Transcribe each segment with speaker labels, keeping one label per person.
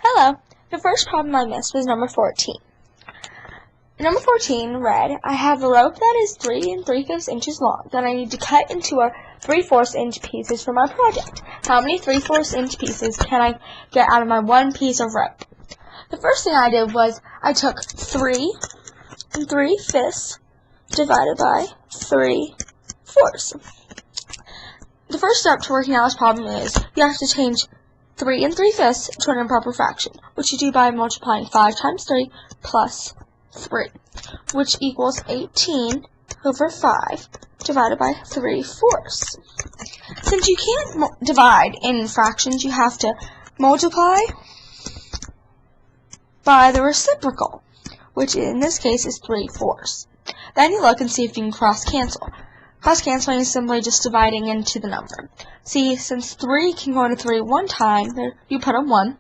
Speaker 1: Hello. The first problem I missed was number 14. Number 14 read, I have a rope that is 3 3/5 inches long that I need to cut into 3/4 inch pieces for my project. How many 3/4 inch pieces can I get out of my one piece of rope? The first thing I did was I took 3 3/5 divided by 3/4. The first step to working out this problem is you have to change 3 3/5 to an improper fraction, which you do by multiplying 5 times 3 plus 3, which equals 18 over 5 divided by 3/4. Since you can't divide in fractions, you have to multiply by the reciprocal, which in this case is 3/4. Then you look and see if you can cross-cancel. Cross-canceling is simply just dividing into the number. See, since 3 can go into 3 one time, you put a 1.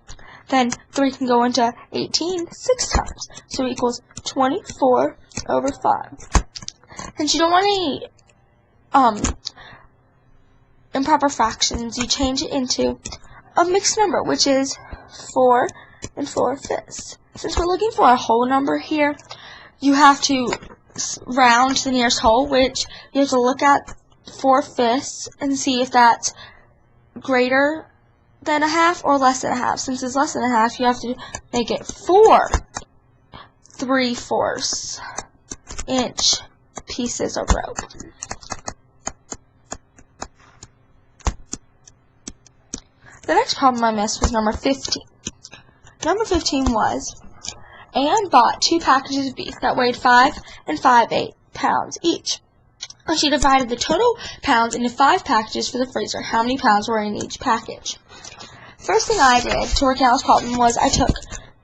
Speaker 1: Then 3 can go into 18 6 times. So it equals 24 over 5. Since you don't want any improper fractions, you change it into a mixed number, which is 4 4/5. Since we're looking for a whole number here, you have to round to the nearest whole, which you have to look at 4/5 and see if that's greater than a half or less than a half. Since it's less than a half, you have to make it 4 3/4 inch pieces of rope. The next problem I missed was number 15. Number 15 was, Anne bought 2 packages of beef that weighed 5 5/8 pounds each. And she divided the total pounds into 5 packages for the freezer. How many pounds were in each package? First thing I did to work out this problem was I took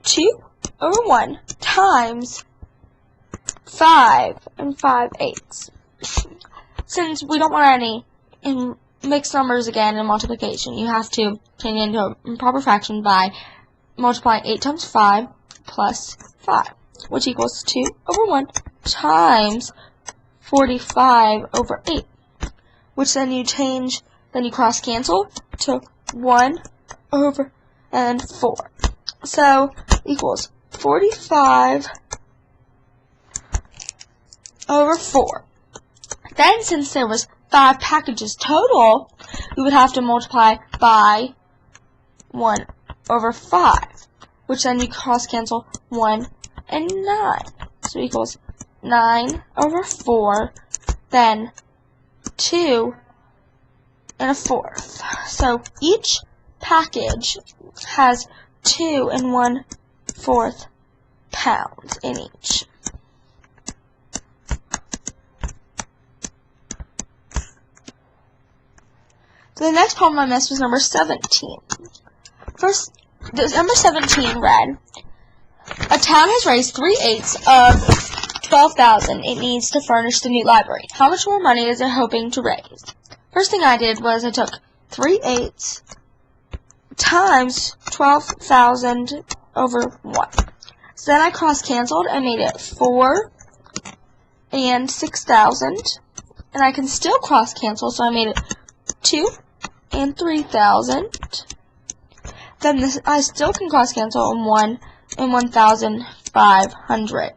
Speaker 1: 2 over 1 times 5 5/8. Since we don't want any mixed numbers again in multiplication, you have to change it into a proper fraction by multiplying 8 times 5 plus 5, which equals 2 over 1 times 45 over 8, which then you cross-cancel to 1 over and 4. So equals 45 over 4. Then, since there was 5 packages total, we would have to multiply by 1 over 5, which then you cross-cancel 1 and 9. So equals 9 over 4, then 2 and 1/4. So each package has 2 1/4 pounds in each. The next problem I missed was number 17. First, number 17 read, a town has raised 3/8 of 12,000 it needs to furnish the new library. How much more money is it hoping to raise? First thing I did was I took 3/8 times 12,000 over 1. So then I cross-canceled and made it 4 and 6,000. And I can still cross-cancel, so I made it 2 and 3,000. Then I still can cross-cancel in 1 and 1,500.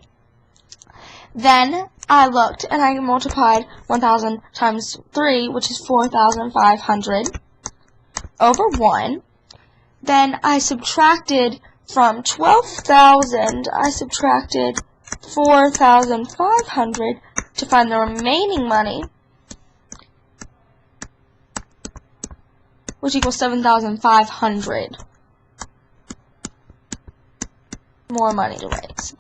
Speaker 1: Then I looked and I multiplied 1,000 times 3, which is 4,500, over 1. Then I subtracted from 12,000, I subtracted 4,500 to find the remaining money, which equals 7,500 more money to raise.